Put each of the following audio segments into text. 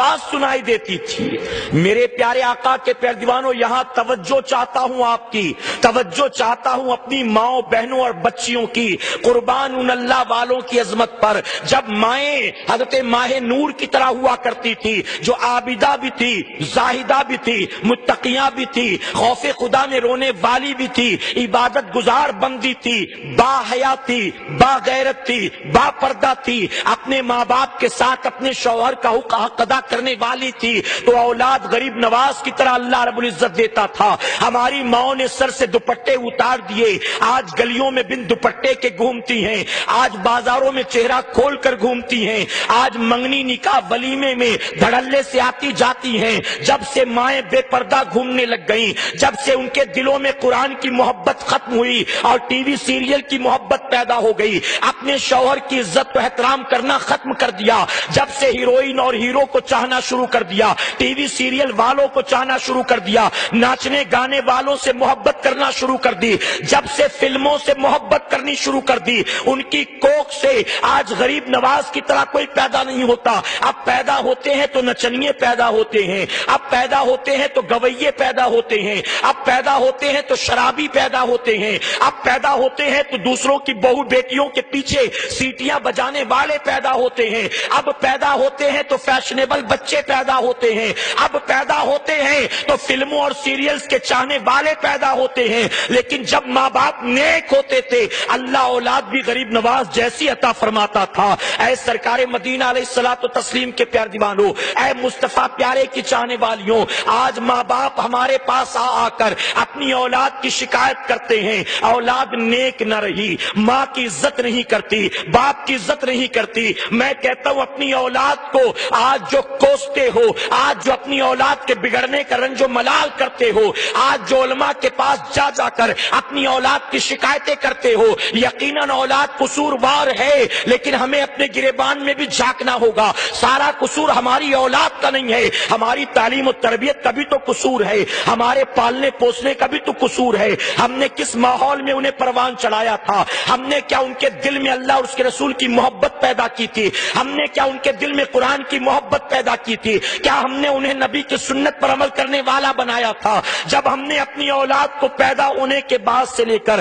آواز سنائی دیتی تھی۔ میرے پیارے آقا کے پیارے دیوانوں، یہاں توجہ چاہتا ہوں، آپ کی توجہ چاہتا ہوں اپنی ماؤں بہنوں اور بچیوں کی، قربان ان اللہ والوں کی عظمت پر۔ جب مائیں حضرت ماہ نور کی طرح ہوا کرتی تھی، جو عابدہ بھی تھی، زاہدہ بھی تھی، متقیہ بھی تھی، خوف خدا میں رونے والی بھی تھی، عبادت گزار بندی تھی، با حیا تھی، با غیرت تھی، با پردہ تھی، اپنے ماں باپ کے ساتھ اپنے شوہر کا حق ادا کرنے والی تھی، تو اولاد غریب نواز کی طرح اللہ رب العزت دیتا تھا۔ ہماری ماں نے سر سے دوپٹے اتار دیے، آج گلیوں میں بن دوپٹے کے گھومتی ہیں، آج بازاروں میں چہرہ کھول کر گھومتی ہیں، آج منگنی نکاح ولیمے میں دھڑلے سے آتی جاتی ہیں۔ جب سے مائیں بے پردہ گھومنے لگ گئیں، جب سے ان کے دلوں میں قرآن کی محبت ختم ہوئی اور ٹی وی سیریل کی محبت پیدا ہو گئی، اپنے شوہر کی عزت و احترام کرنا ختم کر دیا، جب سے ہیروئن اور ہیرو کو چاہنا شروع کر دیا، ٹی وی سیریل والوں کو چاہنا شروع کر دیا، ناچنے گانے والوں سے محبت کرنا شروع کر دی، جب سے فلموں سے محبت کرنی شروع کر دی، ان کی کوکھ سے آج غریب نواز کی طرح کوئی پیدا نہیں ہوتا۔ اب پیدا ہوتے ہیں تو نچنیے پیدا ہوتے ہیں، اب پیدا ہوتے ہیں تو گویے پیدا ہوتے ہیں، اب پیدا ہوتے ہیں تو شرابی پیدا ہوتے ہیں، اب پیدا ہوتے ہیں تو دوسروں کی بہو بیٹیوں کے پیچھے سیٹیاں بجانے والے پیدا ہوتے ہیں، اب پیدا ہوتے ہیں تو فیشنیبل بچے پیدا ہوتے ہیں، اب پیدا ہوتے ہیں تو فلموں اور سیریلز کے چاہنے والے پیدا ہوتے ہیں۔ لیکن جب ماں باپ نیک ہوتے تھے، اللہ اولاد بھی غریب نواز جیسی عطا فرماتا تھا۔ اے سرکار مدینہ علیہ الصلوۃ والتسلیم کے پیارے دیوانوں، اے مصطفیٰ پیارے کی چاہنے والیوں، آج ماں باپ ہمارے پاس آ کر اپنی اولاد کی شکایت کرتے ہیں، اولاد نیک نہ رہی، ماں کی عزت نہیں کرتی، باپ کی عزت نہیں کرتی۔ میں کہتا ہوں اپنی اولاد کو آج جو کوستے ہو، آج جو اپنی اولاد کے بگڑنے کا رنج و ملال کرتے ہو، آج جو علماء کے پاس جا جا کر اپنی اولاد کی شکایتیں کرتے ہو، یقیناً اولاد قصوروار ہے، لیکن ہمیں اپنے گریبان میں بھی جھانکنا ہوگا۔ سارا قصور ہماری اولاد کا نہیں ہے، ہماری تعلیم و تربیت کا بھی تو قصور ہے، ہمارے پالنے پوسنے کا بھی تو قصور ہے۔ ہم نے کس ماحول میں انہیں پروان چڑھایا تھا، ہم نے کیا ان کے دل میں اللہ اور اس کے رسول کی محبت پیدا کی تھی، ہم نے کیا ان کے دل میں قرآن کی محبت پیدا کی تھی، کیا ہم نے انہیں نبی کی سنت پر عمل کرنے والا بنایا تھا۔ جب ہم نے اپنی اولاد کو پیدا ہونے کے بعد سے لے کر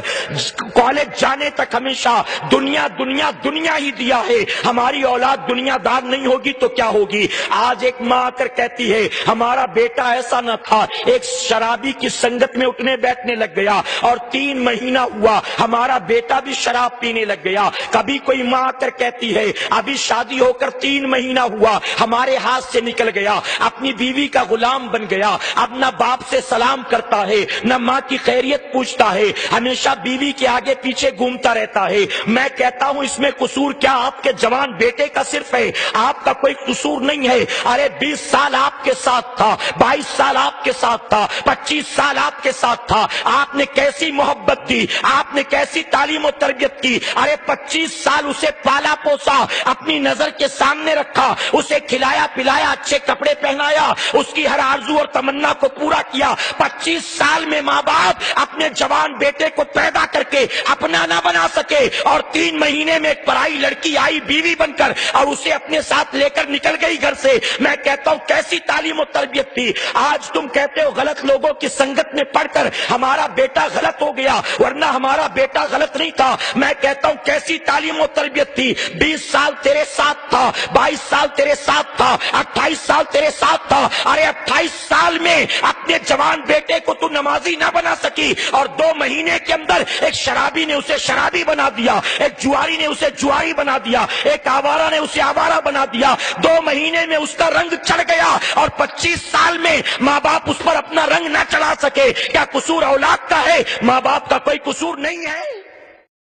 کالج جانے تک ہمیشہ دنیا دنیا دنیا ہی دیا ہے، ہماری اولاد دنیا دار نہیں ہوگی تو کیا ہوگی؟ آج ایک ماں آ کر کہتی ہے ہمارا بیٹا ایسا نہ تھا، ایک شرابی کی سنگت میں اٹھنے بیٹھنے لگ گیا اور 3 مہینہ ہوا ہمارا بیٹا بھی شراب پینے لگ گیا۔ کبھی کوئی ماں آ کر کہتی ہے ابھی شادی ہو کر 3 مہینہ ہوا ہمارے ہاتھ سے نکل گیا، اپنی بیوی کا غلام بن گیا، اب نہ باپ سے سلام کرتا ہے، نہ ماں کی خیریت پوچھتا ہے، ہمیشہ بیوی کے آگے پیچھے گھومتا رہتا ہے۔ میں کہتا ہوں اس میں قصور کیا آپ کے جوان بیٹے کا صرف ہے؟ آپ کا کوئی قصور نہیں ہے۔ ارے 20 سال آپ کے ساتھ تھا، 22 سال آپ کے ساتھ تھا، 25 سال آپ کے ساتھ تھا، آپ نے کیسی محبت دی، آپ نے کیسی تعلیم و تربیت کی، ارے 25 سال اسے پالا پوسا، اپنی نظر کے سامنے رکھا، اسے کھلایا پلایا، اچھے کپڑے پہنایا، اس کی ہر آرزو اور تمنا کو پورا کیا۔ 25 سال میں ماں باپ اپنے جوان بیٹے کو پیدا کر کے اپنا نہ بنا سکے، اور 3 مہینے میں ایک پرائی لڑکی آئی بیوی بن کر اور اسے اپنے ساتھ لے کر نکل گئی گھر سے۔ میں کہتا ہوں کیسی تعلیم و تربیت تھی؟ آج تم کہتے ہو غلط لوگوں کی سنگت میں پڑھ کر ہمارا بیٹا غلط ہو گیا، ورنہ ہمارا بیٹا غلط نہیں تھا۔ میں کہتا ہوں کیسی تعلیم و تربیت تھی؟ 20 سال تیرے ساتھ تھا، 22 سال تیرے ساتھ تھا، 28 سال تیرے ساتھ تھا، ارے 28 سال میں اپنے جوان بیٹے کو تو نمازی نہ بنا سکی، اور 2 مہینے کے اندر ایک شرابی نے اسے شرابی بنا دیا، ایک جواری نے اسے جواری بنا دیا، ایک آوارہ نے اسے آوارہ بنا دیا۔ 2 مہینے میں اس کا رنگ چڑھ گیا، اور 25 سال میں ماں باپ اس پر اپنا رنگ نہ چڑھا سکے۔ کیا قصور اولاد کا ہے؟ ماں باپ کا کوئی قصور نہیں ہے۔